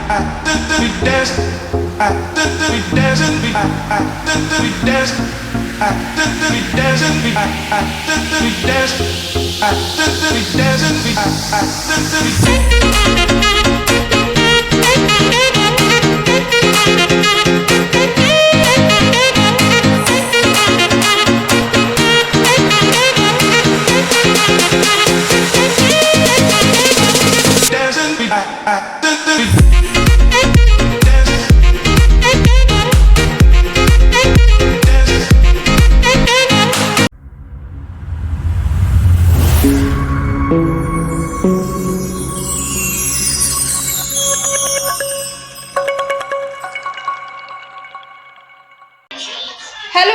Hello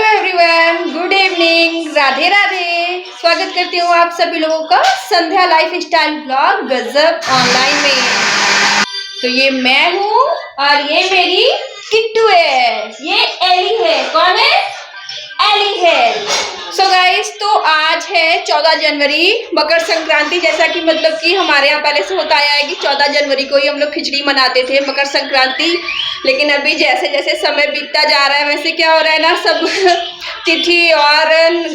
everyone, good evening, Radhe Radhe. स्वागत करती हूँ आप सभी लोगों का संध्या लाइफ स्टाइल ब्लॉग गजब ऑनलाइन में। तो ये मैं हूँ और ये मेरी किट्टू है, ये एली है। कौन है? एली है। सो गाइस, तो आज है 14 जनवरी, मकर संक्रांति। जैसा कि मतलब कि हमारे यहाँ पहले से होता आया है कि 14 जनवरी को ही हम लोग खिचड़ी मनाते थे, मकर संक्रांति। लेकिन अभी जैसे जैसे समय बीतता जा रहा है वैसे क्या हो रहा है ना, सब तिथि और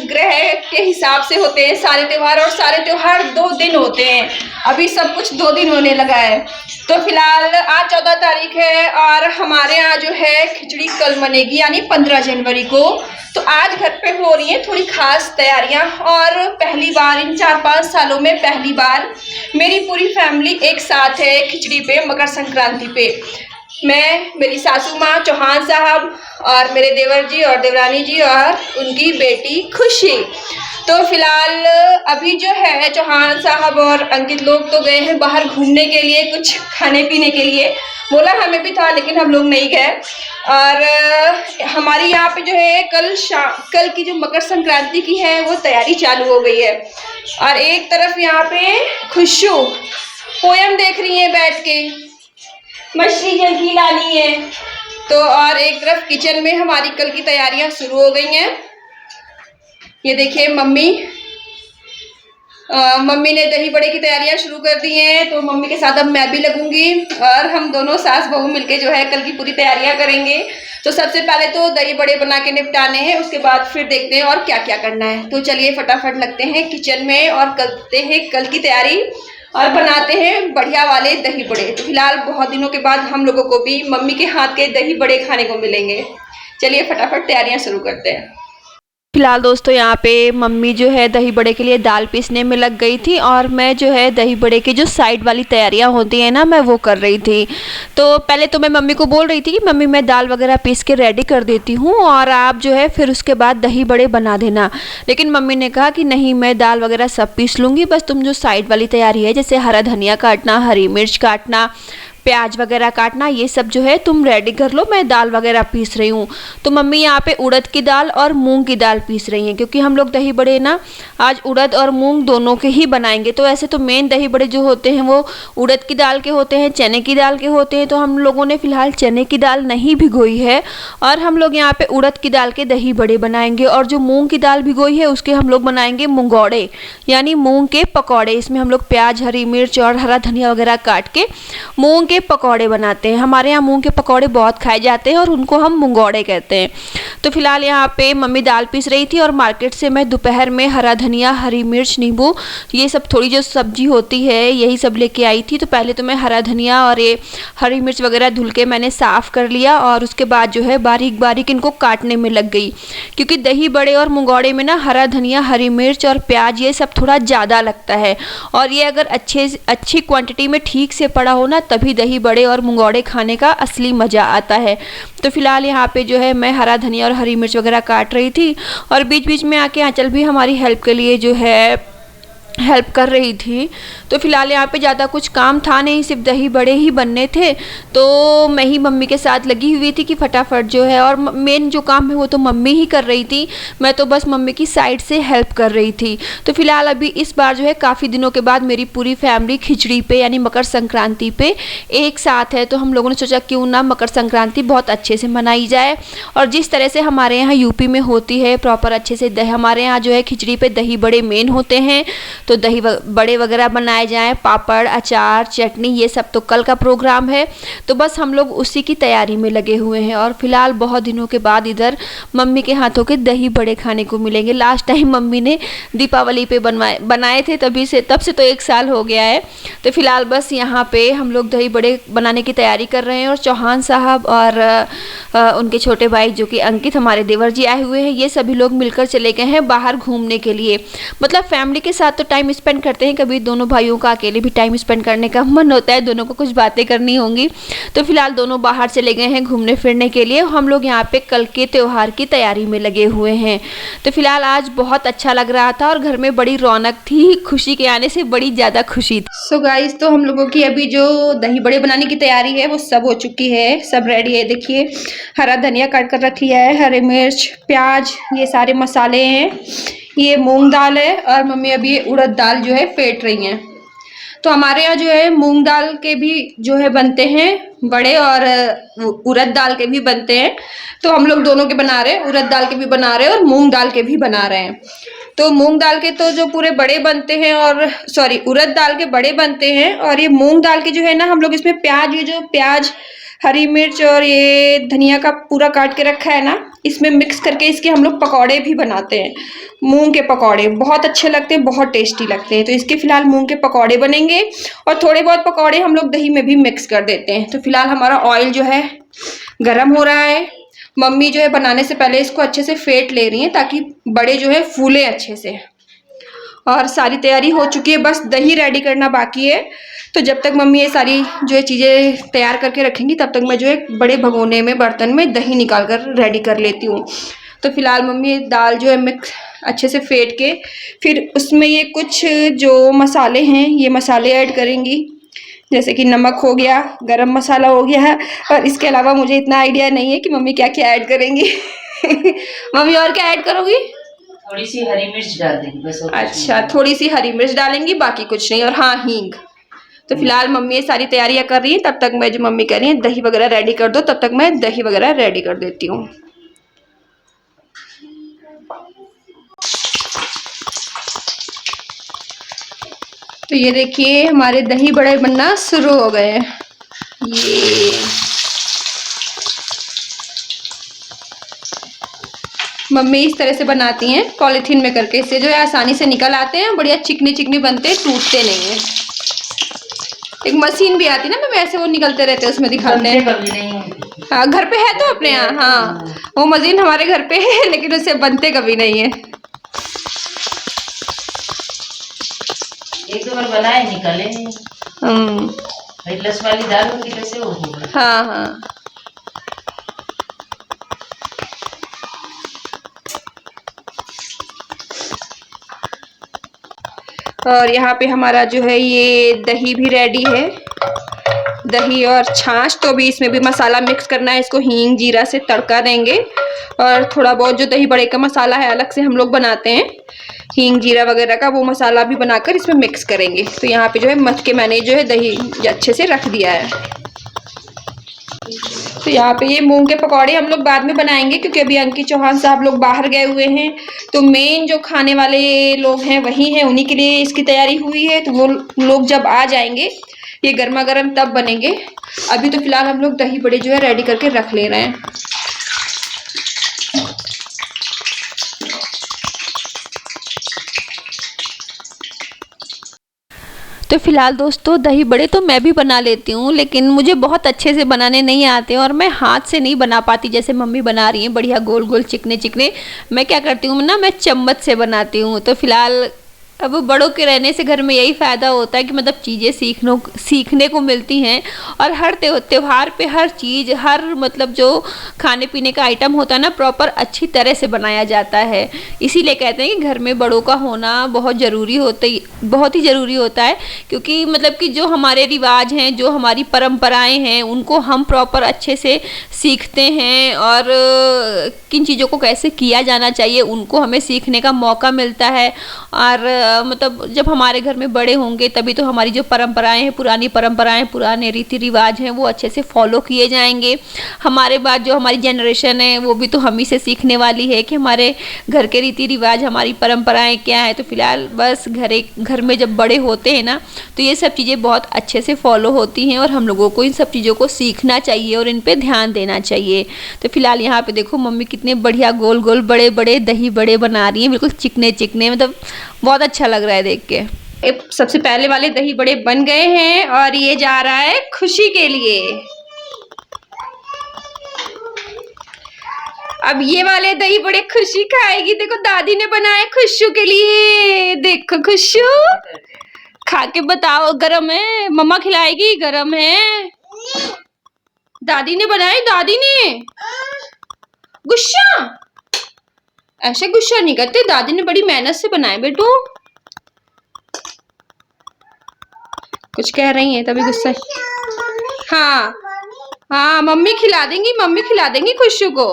ग्रह के हिसाब से होते हैं सारे त्योहार, और सारे त्योहार 2 दिन होते हैं। अभी सब कुछ 2 दिन होने लगा है। तो फिलहाल आज 14 तारीख है और हमारे यहाँ जो है खिचड़ी कल बनेगी, यानी 15 जनवरी को। तो आज घर पे हो रही है थोड़ी खास तैयारियां, और पहली बार इन 4-5 सालों में पहली बार मेरी पूरी फैमिली एक साथ है खिचड़ी पे, मकर संक्रांति पे। मैं, मेरी सासू माँ चौहान साहब और मेरे देवर जी और देवरानी जी और उनकी बेटी खुशी। तो फिलहाल अभी जो है चौहान साहब और अंकित लोग तो गए हैं बाहर घूमने के लिए, कुछ खाने पीने के लिए। बोला हमें भी था लेकिन हम लोग नहीं गए। और हमारी यहाँ पे जो है कल की जो मकर संक्रांति की है वो तैयारी चालू हो गई है। और एक तरफ यहाँ पे खुशू पोयम देख रही है बैठ के, मछली जल की लानी है। तो और एक तरफ किचन में हमारी कल की तैयारियां शुरू हो गई हैं। ये देखिए मम्मी ने दही बड़े की तैयारियां शुरू कर दी हैं, तो मम्मी के साथ अब मैं भी लगूंगी और हम दोनों सास बहू मिलके जो है कल की पूरी तैयारियां करेंगे। तो सबसे पहले तो दही बड़े बना के निपटाने हैं, उसके बाद फिर देखते हैं और क्या क्या करना है। तो चलिए फटाफट लगते हैं किचन में और करते हैं कल की तैयारी और बनाते हैं बढ़िया वाले दही बड़े। तो फिलहाल बहुत दिनों के बाद हम लोगों को भी मम्मी के हाथ के दही बड़े खाने को मिलेंगे। चलिए फटाफट तैयारियां शुरू करते हैं। फिलहाल दोस्तों यहाँ पे मम्मी जो है दही बड़े के लिए दाल पीसने में लग गई थी, और मैं जो है दही बड़े की जो साइड वाली तैयारियाँ होती हैं ना, मैं वो कर रही थी। तो पहले तो मैं मम्मी को बोल रही थी कि मम्मी मैं दाल वगैरह पीस के रेडी कर देती हूँ और आप जो है फिर उसके बाद दही बड़े बना देना। लेकिन मम्मी ने कहा कि नहीं, मैं दाल वगैरह सब पीस लूँगी, बस तुम जो साइड वाली तैयारी है जैसे हरा धनिया काटना, हरी मिर्च काटना, प्याज वगैरह काटना, ये सब जो है तुम रेडी कर लो, मैं दाल वगैरह पीस रही हूँ। तो मम्मी यहाँ पे उड़द की दाल और मूंग की दाल पीस रही हैं, क्योंकि हम लोग दही बड़े ना आज उड़द और मूंग दोनों के ही बनाएंगे। तो ऐसे तो मेन दही बड़े जो होते हैं वो उड़द की दाल के होते हैं, चने की दाल के होते हैं। तो हम लोगों ने फिलहाल चने की दाल नहीं भिगोई है और हम लोग यहाँ पे उड़द की दाल के दही बड़े बनाएंगे। और जो मूँग की दाल भिगोई है उसके हम लोग बनाएंगे मुंगौड़े, यानी मूँग के पकौड़े। इसमें हम लोग प्याज, हरी मिर्च और हरा धनिया वगैरह काट के मूँग के पकौड़े बनाते हैं। हमारे यहाँ मूंग के पकौड़े बहुत खाए जाते हैं और उनको हम मुंगौड़े कहते हैं। तो फिलहाल यहाँ पे मम्मी दाल पीस रही थी और मार्केट से मैं दोपहर में हरा धनिया, हरी मिर्च, नींबू, ये सब थोड़ी जो सब्जी होती है यही सब लेके आई थी। तो पहले तो मैं हरा धनिया और ये हरी मिर्च वगैरह धुल के मैंने साफ़ कर लिया और उसके बाद जो है बारीक बारीक इनको काटने में लग गई, क्योंकि दही बड़े और मुंगौड़े में ना हरा धनिया, हरी मिर्च और प्याज ये सब थोड़ा ज़्यादा लगता है। और ये अगर अच्छी क्वांटिटी में ठीक से पड़ा हो ना, तभी दही बड़े और मुंगौड़े खाने का असली मज़ा आता है। तो फिलहाल यहाँ पे जो है मैं हरा धनिया और हरी मिर्च वगैरह काट रही थी और बीच बीच में आके आंचल भी हमारी हेल्प के लिए जो है हेल्प कर रही थी। तो फिलहाल यहाँ पे ज़्यादा कुछ काम था नहीं, सिर्फ दही बड़े ही बनने थे। तो मैं ही मम्मी के साथ लगी हुई थी कि फटाफट जो है, और मेन जो काम है वो तो मम्मी ही कर रही थी, मैं तो बस मम्मी की साइड से हेल्प कर रही थी। तो फिलहाल अभी इस बार जो है काफ़ी दिनों के बाद मेरी पूरी फैमिली खिचड़ी पे यानी मकर संक्रांति पे एक साथ है। तो हम लोगों ने सोचा क्यों ना मकर संक्रांति बहुत अच्छे से मनाई जाए, और जिस तरह से हमारे यहाँ यूपी में होती है प्रॉपर अच्छे से हमारे यहाँ जो है खिचड़ी पे दही बड़े मेन होते हैं। तो दही बड़े वगैरह बनाए जाएं, पापड़, अचार, चटनी, ये सब तो कल का प्रोग्राम है। तो बस हम लोग उसी की तैयारी में लगे हुए हैं। और फिलहाल बहुत दिनों के बाद इधर मम्मी के हाथों के दही बड़े खाने को मिलेंगे। लास्ट टाइम मम्मी ने दीपावली पे बनाए थे, तब से तो 1 साल हो गया है। तो फिलहाल बस यहाँ पे हम लोग दही बड़े बनाने की तैयारी कर रहे हैं। और चौहान साहब और उनके छोटे भाई जो कि अंकित, हमारे देवर जी आए हुए हैं, ये सभी लोग मिलकर चले गए हैं बाहर घूमने के लिए। मतलब फैमिली के साथ तो टाइम स्पेंड करते हैं, कभी दोनों भाइयों का अकेले भी टाइम स्पेंड करने का मन होता है, दोनों को कुछ बातें करनी होंगी। तो फिलहाल दोनों बाहर चले गए हैं घूमने फिरने के लिए। हम लोग यहाँ पे कल के त्यौहार की तैयारी में लगे हुए हैं। तो फिलहाल आज बहुत अच्छा लग रहा था और घर में बड़ी रौनक थी, खुशी के आने से बड़ी ज़्यादा खुशी थी। सो गाइस, तो हम लोगों की अभी जो दही बड़े बनाने की तैयारी है वो सब हो चुकी है, सब रेडी है। देखिए, हरा धनिया काट कर रख लिया है, हरी मिर्च, प्याज, ये सारे मसाले हैं। ये मूंग दाल है और मम्मी अभी उड़द दाल जो है फेंट रही हैं। तो हमारे यहाँ जो है मूंग दाल के भी जो है बनते हैं बड़े और उड़द दाल के भी बनते हैं। तो हम लोग दोनों के बना रहे हैं, उड़द दाल के भी बना रहे हैं और मूंग दाल के भी बना रहे हैं। तो मूंग दाल के तो जो पूरे बड़े बनते हैं, और सॉरी, उड़द दाल के बड़े बनते हैं। और ये मूंग दाल के जो है ना, हम लोग इसमें प्याज, ये जो प्याज, हरी मिर्च और ये धनिया का पूरा काट के रखा है ना, इसमें मिक्स करके इसके हम लोग पकौड़े भी बनाते हैं। मूंग के पकौड़े बहुत अच्छे लगते हैं, बहुत टेस्टी लगते हैं। तो इसके फिलहाल मूंग के पकौड़े बनेंगे और थोड़े बहुत पकौड़े हम लोग दही में भी मिक्स कर देते हैं। तो फिलहाल हमारा ऑयल जो है गर्म हो रहा है। मम्मी जो है बनाने से पहले इसको अच्छे से फेंट ले रही हैं ताकि बड़े जो है फूले अच्छे से। और सारी तैयारी हो चुकी है, बस दही रेडी करना बाकी है। तो जब तक मम्मी ये सारी जो है चीज़ें तैयार करके रखेंगी, तब तक मैं जो है बड़े भगोने में, बर्तन में दही निकाल कर रेडी कर लेती हूँ। तो फिलहाल मम्मी दाल जो है मिक्स अच्छे से फेंट के फिर उसमें ये कुछ जो मसाले हैं, ये मसाले ऐड करेंगी, जैसे कि नमक हो गया, गरम मसाला हो गया। और इसके अलावा मुझे इतना आइडिया नहीं है कि मम्मी क्या क्या ऐड करेंगी। मम्मी और क्या ऐड करोगी? थोड़ी सी हरी मिर्च डाल देंगी बस। अच्छा, थोड़ी सी हरी मिर्च डालेंगी, बाकी कुछ नहीं। और हाँ, हींग। तो फिलहाल मम्मी ये सारी तैयारियां कर रही हैं, तब तक मैं, जो मम्मी कह रही हैं दही वगैरह रेडी कर दो, तब तक मैं दही वगैरह रेडी कर देती हूँ। तो ये देखिए, हमारे दही बड़े बनना शुरू हो गए हैं। ये मम्मी इस तरह से बनाती हैं पॉलीथीन में करके, इससे जो है आसानी से निकल आते हैं, बढ़िया चिकनी चिकनी बनते हैं, टूटते नहीं है। एक मशीन भी आती है ना मम्मी, ऐसे वो निकलते रहते हैं, उसमें दिखाते हैं। हाँ, घर पे है तो अपने यहाँ। हाँ, वो मशीन हमारे घर पे है, लेकिन उससे बनते कभी नहीं है। एक दो बार बनाए, निकले नहीं। भाई लस वाली दाल होगी, कैसे होगी? हाँ हाँ। और यहाँ पे हमारा जो है ये दही भी रेडी है, दही और छाछ। तो अभी इसमें भी मसाला मिक्स करना है, इसको हींग जीरा से तड़का देंगे। और थोड़ा बहुत जो दही बड़े का मसाला है अलग से हम लोग बनाते हैं, हींग जीरा वगैरह का, वो मसाला भी बनाकर इसमें मिक्स करेंगे। तो यहाँ पे जो है मथ के मैंने जो है दही अच्छे से रख दिया है। तो यहाँ पे ये मूंग के पकौड़े हम लोग बाद में बनाएंगे, क्योंकि अभी अंकित चौहान साहब लोग बाहर गए हुए हैं। तो मेन जो खाने वाले लोग हैं वही हैं, उन्हीं के लिए इसकी तैयारी हुई है। तो वो लोग जब आ जाएंगे, ये गर्मा गर्म तब बनेंगे। अभी तो फिलहाल हम लोग दही बड़े जो है रेडी करके रख ले रहे हैं। तो फिलहाल दोस्तों, दही बड़े तो मैं भी बना लेती हूँ, लेकिन मुझे बहुत अच्छे से बनाने नहीं आते और मैं हाथ से नहीं बना पाती जैसे मम्मी बना रही हैं बढ़िया गोल गोल चिकने चिकने। मैं क्या करती हूँ ना, मैं चम्मच से बनाती हूँ। तो फिलहाल अब बड़ों के रहने से घर में यही फ़ायदा होता है कि मतलब चीज़ें सीखने को मिलती हैं। और हर त्यौहार पे हर चीज़, हर मतलब जो खाने पीने का आइटम होता है ना, प्रॉपर अच्छी तरह से बनाया जाता है। इसीलिए कहते हैं कि घर में बड़ों का होना बहुत ही ज़रूरी होता है, क्योंकि मतलब कि जो हमारे रिवाज हैं, जो हमारी परंपराएं हैं, उनको हम प्रॉपर अच्छे से सीखते हैं। और किन चीज़ों को कैसे किया जाना चाहिए, उनको हमें सीखने का मौका मिलता है। और मतलब जब हमारे घर में बड़े होंगे तभी तो हमारी जो परंपराएं हैं, पुरानी परंपराएं, पुराने रीति रिवाज हैं वो अच्छे से फॉलो किए जाएंगे। हमारे बाद जो हमारी जनरेशन है वो भी तो हम ही से सीखने वाली है कि हमारे घर के रीति रिवाज, हमारी परंपराएं क्या है। तो फिलहाल बस घर में जब बड़े होते हैं ना तो ये सब चीज़ें बहुत अच्छे से फॉलो होती हैं और हम लोगों को इन सब चीज़ों को सीखना चाहिए और इन पे ध्यान देना चाहिए। तो फिलहाल यहाँ पे देखो मम्मी कितने बढ़िया गोल गोल बड़े बड़े दही बड़े बना रही हैं, बिल्कुल चिकने चिकने, मतलब बहुत अच्छा लग रहा है देख के। सबसे पहले वाले दही बड़े बन गए हैं और ये जा रहा है खुशी के लिए। अब ये वाले दही बड़े खुशी खाएगी। देखो दादी ने बनाए खुशू के लिए। देखो खुशू खा के बताओ, गरम है? मम्मा खिलाएगी? गरम है? दादी ने बनाए, दादी ने। गुस्सा, ऐसे गुस्सा नहीं करते, दादी ने बड़ी मेहनत से बनाए बेटू। कुछ कह रही हैं तभी गुस्सा। हाँ हाँ, मम्मी खिला देंगी खुशू को।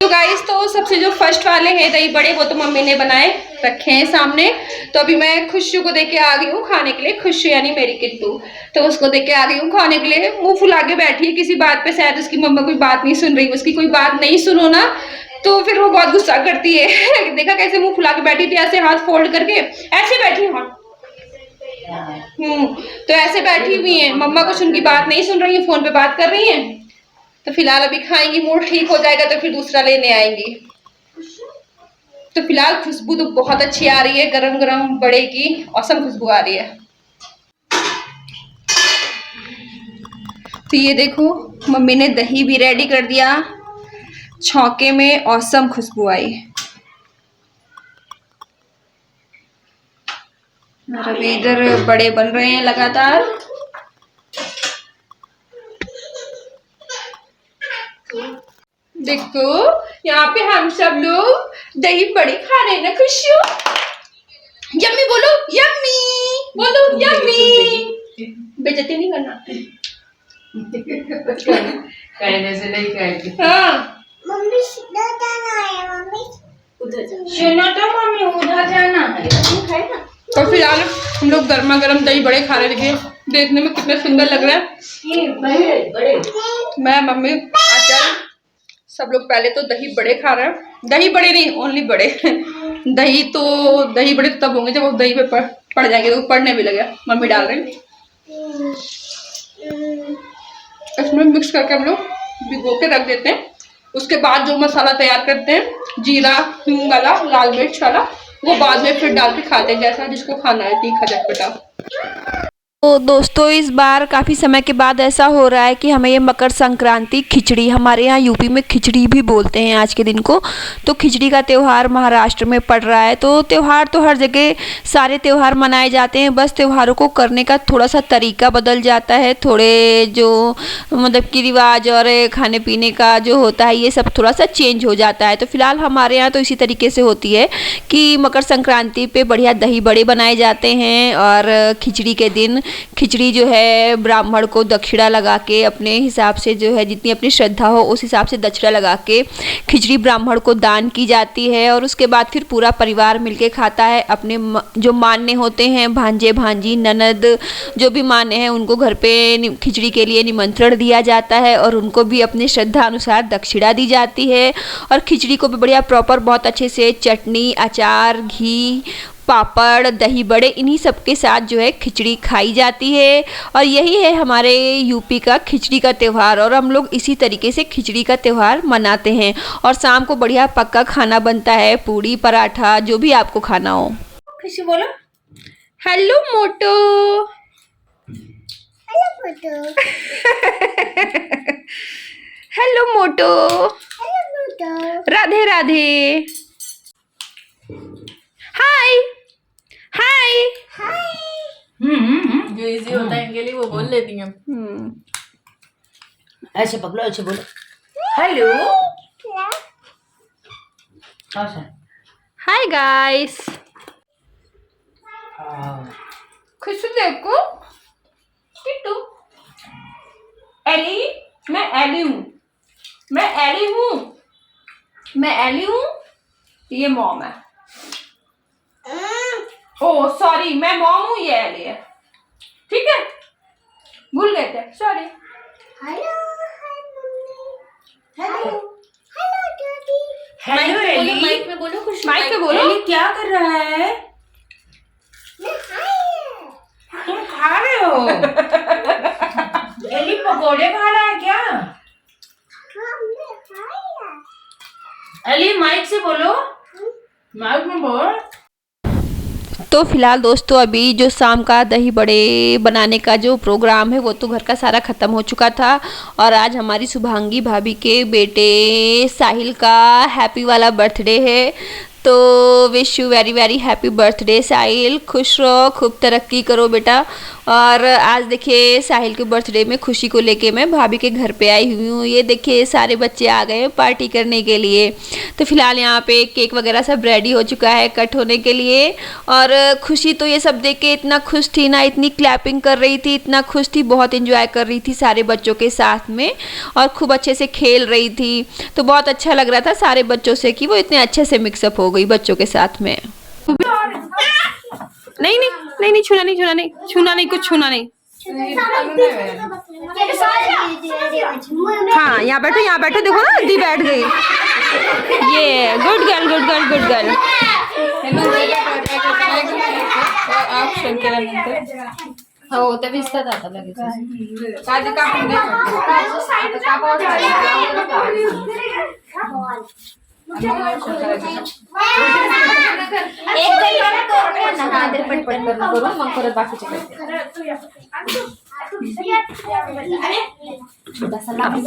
तो गाइस, तो सबसे जो फर्स्ट वाले हैं दही बड़े वो तो मम्मी ने बनाए रखे हैं सामने। तो अभी मैं खुशू को देके आ गई हूँ खाने के लिए। खुशू यानी मेरी किट्टू, तो उसको देके आ गई हूँ खाने के लिए। मुंह फुला के बैठी है किसी बात पे, शायद उसकी मम्मा कोई बात नहीं सुन रही। उसकी कोई बात नहीं सुनो ना तो फिर वो बहुत गुस्सा करती है। देखा कैसे मुंह फुला के बैठी थी, ऐसे हाथ फोल्ड करके ऐसे बैठी हूँ। तो ऐसे बैठी हुई है, मम्मा कुछ उनकी बात नहीं सुन रही है, फोन पे बात कर रही है। तो फिलहाल अभी खाएंगी, मूड ठीक हो जाएगा तो फिर दूसरा लेने आएंगी। तो फिलहाल खुशबू तो बहुत अच्छी आ रही है, गरम गरम बड़े की औसम खुशबू आ रही है। तो ये देखो मम्मी ने दही भी रेडी कर दिया, छौके में औसम खुशबू आई। और अभी इधर बड़े बन रहे हैं लगातार। देखो यहाँ पे हम सब लोग दही बड़े खा रहे हैं ना खुशियों। यम्मी बोलो, यम्मी बोलो, यम्मी। बेइज्जती नहीं करना। कहने से नहीं कहेगी। हाँ मम्मी सीधा जाना है, मम्मी उधर सुनो तो मम्मी उधर जाना है। और फिलहाल हम लोग गर्मा गर्म दही बड़े खा रहे। देखिए देखने में कितने सुंदर लग रहा है। ये बड़े मैं, मम्मी, आचार्य सब लोग पहले तो दही बड़े खा रहे हैं। दही बड़े नहीं, ओनली बड़े। दही बड़े तब होंगे जब वो दही पे पड़ जाएंगे, तो पड़ने भी लगे। मम्मी डाल रही है, इसमें मिक्स करके हम लोग भिगो के रख देते हैं। उसके बाद जो मसाला तैयार करते हैं, जीरा हींग वाला, लाल मिर्च वाला, वो बाद में फिर डाल के खाते हैं, जैसा जिसको खाना है, तीखा चटपटा। तो दोस्तों इस बार काफ़ी समय के बाद ऐसा हो रहा है कि हमें ये मकर संक्रांति खिचड़ी, हमारे यहाँ यूपी में खिचड़ी भी बोलते हैं आज के दिन को, तो खिचड़ी का त्यौहार महाराष्ट्र में पड़ रहा है। तो त्यौहार तो हर जगह सारे त्यौहार मनाए जाते हैं, बस त्योहारों को करने का थोड़ा सा तरीका बदल जाता है, थोड़े जो मतलब कि रिवाज और खाने पीने का जो होता है ये सब थोड़ा सा चेंज हो जाता है। तो फिलहाल हमारे यहाँ तो इसी तरीके से होती है कि मकर संक्रांति पे बढ़िया दही बड़े बनाए जाते हैं और खिचड़ी के दिन खिचड़ी जो है ब्राह्मण को दक्षिणा लगा के, अपने हिसाब से जो है जितनी अपनी श्रद्धा हो उस हिसाब से दक्षिणा लगा के खिचड़ी ब्राह्मण को दान की जाती है। और उसके बाद फिर पूरा परिवार मिलके खाता है। अपने जो मान्य होते हैं, भांजे भांजी ननद जो भी मान्य हैं, उनको घर पे खिचड़ी के लिए निमंत्रण दिया जाता है और उनको भी अपनी श्रद्धा अनुसार दक्षिणा दी जाती है। और खिचड़ी को भी बढ़िया प्रॉपर बहुत अच्छे से चटनी, अचार, घी, पापड़, दही बड़े, इन्हीं सब के साथ जो है खिचड़ी खाई जाती है। और यही है हमारे यूपी का खिचड़ी का त्यौहार और हम लोग इसी तरीके से खिचड़ी का त्यौहार मनाते हैं। और शाम को बढ़िया पक्का खाना बनता है, पूड़ी पराठा जो भी आपको खाना हो। खुशी बोलो, हेलो मोटो। हेलो फोटो, हेलो मोटो, हेलो फोटो, राधे राधे, हाय हाय। जो इजी होता है इनके लिए वो बोल लेती हैं। ऐसे पकड़ो, ऐसे बोलो हेलो। Hi guys. खुशी देखो, किट्टू, एली, मैं एली हूँ, मैं एली हूँ, मैं एली हूँ, ये मॉम है। ओ सॉरी, मैं मॉम हूँ, ये एली है, ठीक है, भूल गए थे, sorry. Hello mummy. Hello daddy. Hello Ellie, mike में बोलो कुछ। माइक पे बोलो। एली क्या कर रहा है? मैं खाई। तुम खा रहे हो? एली पकोड़े खा रहा है क्या? हाँ मैं खाई। एली माइक से बोलो, माइक में बोल। तो फिलहाल दोस्तों अभी जो शाम का दही बड़े बनाने का जो प्रोग्राम है वो तो घर का सारा ख़त्म हो चुका था। और आज हमारी शुभांगी भाभी के बेटे साहिल का हैप्पी वाला बर्थडे है। तो wish you very very happy birthday Sahil, खुश रहो, खूब तरक्की करो बेटा। और आज देखिए साहिल के बर्थडे में खुशी को लेके मैं भाभी के घर पे आई हुई हूँ। ये देखिए सारे बच्चे आ गए पार्टी करने के लिए। तो फिलहाल यहाँ पे केक वगैरह सब रेडी हो चुका है कट होने के लिए। और खुशी तो ये सब देख के इतना खुश थी ना, इतनी क्लैपिंग कर रही थी, इतना खुश थी, बहुत इंजॉय कर रही थी सारे बच्चों के साथ में और खूब अच्छे से खेल रही थी। तो बहुत अच्छा लग रहा था सारे बच्चों से कि वो इतने अच्छे से मिक्सअप हो गई बच्चों के साथ में। नहीं नहीं नहीं नहीं, छूना नहीं, छूना नहीं, छूना नहीं, कुछ छूना नहीं। हाँ यहाँ बैठो, यहाँ बैठो, देखो ना दी बैठ गई। ये good girl, good girl, good girl. Option केल्यानंतर हो त्या दिसतात आता लगेच. काजू कापून घे. पटपट करून मग परत बाकीचे करते.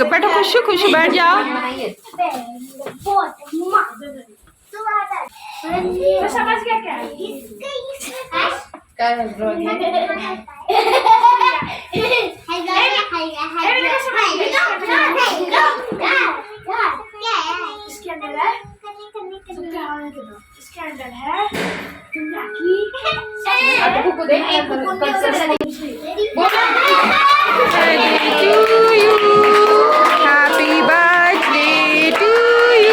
बैठो खुशू, खुशू बैठ जाओ। समझ गया क्या? काय ड्रॉइंग इसके अंदर है, इसके अंदर है आता कुकू दे. Happy birthday to you,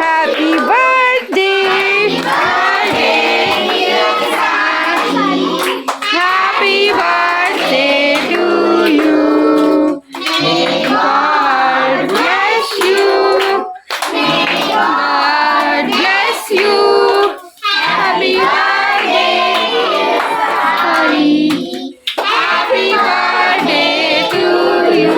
happy birthday, happy birthday to you, God bless you, God bless you, happy birthday, happy birthday to you.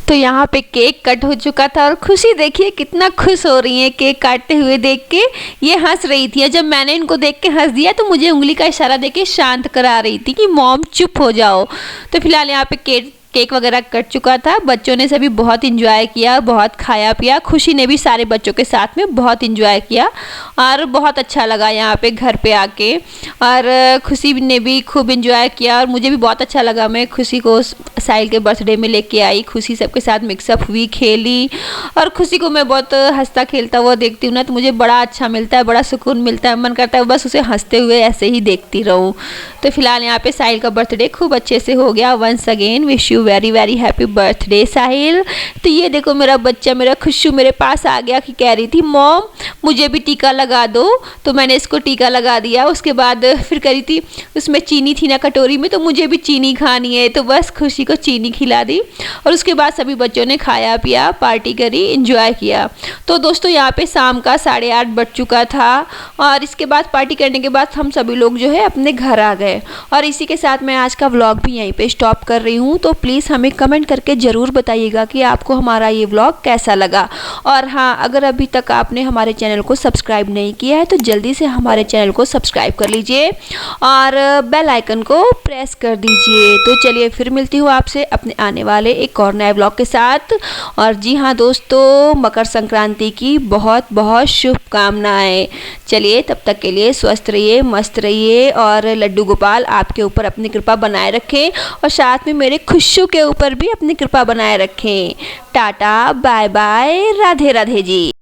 तो यहाँ पे केक कट हो चुका था और खुशी देखिए कितना खुश हो रही है केक काटते हुए देख के। ये हंस रही थी, जब मैंने इनको देख के हंस दिया तो मुझे उंगली का इशारा देके शांत करा रही थी कि मॉम चुप हो जाओ। तो फिलहाल यहाँ पे केक वगैरह कट चुका था। बच्चों ने सभी बहुत इंजॉय किया, बहुत खाया पिया। खुशी ने भी सारे बच्चों के साथ में बहुत इंजॉय किया और बहुत अच्छा लगा यहाँ पे घर पे आके। और खुशी ने भी खूब इंजॉय किया और मुझे भी बहुत अच्छा लगा। मैं खुशी को साहिल के बर्थडे में लेके आई, खुशी सबके साथ मिक्सअप हुई, खेली। और खुशी को मैं बहुत हंसता खेलता हुआ देखती हूँ ना तो मुझे बड़ा अच्छा मिलता है, बड़ा सुकून मिलता है। मन करता है बस उसे हंसते हुए ऐसे ही देखती रहूँ। तो फिलहाल यहाँ पे साहिल का बर्थडे खूब अच्छे से हो गया। Once again wish you very very happy birthday Sahil. तो ये देखो मेरा बच्चा, मेरा खुशू मेरे पास आ गया कि कह रही थी मॉम मुझे भी टीका लगा दो। तो मैंने इसको टीका लगा दिया। उसके बाद फिर करी थी, उसमें चीनी थी ना कटोरी में, तो मुझे भी चीनी खानी है तो बस खुशी को चीनी खिला दी। और उसके बाद सभी बच्चों ने खाया पिया, पार्टी करी, एंजॉय किया। तो दोस्तों यहाँ पे शाम का 8:30 बज चुका था और इसके बाद पार्टी करने के बाद हम सभी लोग जो है अपने घर आ गए। और इसी के साथ मैं आज का व्लॉग भी यहीं पे स्टॉप कर रही हूँ। तो प्लीज़ हमें कमेंट करके ज़रूर बताइएगा कि आपको हमारा ये व्लॉग कैसा लगा। और हाँ, अगर अभी तक आपने हमारे चैनल को सब्सक्राइब नहीं किया है तो जल्दी से हमारे चैनल को सब्सक्राइब कर लीजिए और बेल आइकन को प्रेस कर दीजिए। तो चलिए फिर मिलती हूँ आपसे अपने आने वाले एक और नए व्लॉग के साथ। और जी हाँ दोस्तों, मकर संक्रांति की बहुत बहुत शुभकामनाएं। चलिए तब तक के लिए स्वस्थ रहिए, मस्त रहिए और लड्डू गोपाल आपके ऊपर अपनी कृपा बनाए रखें और साथ में मेरे खुशू के ऊपर भी अपनी कृपा बनाए रखें। Tata bye bye, Radhe Radhe जी।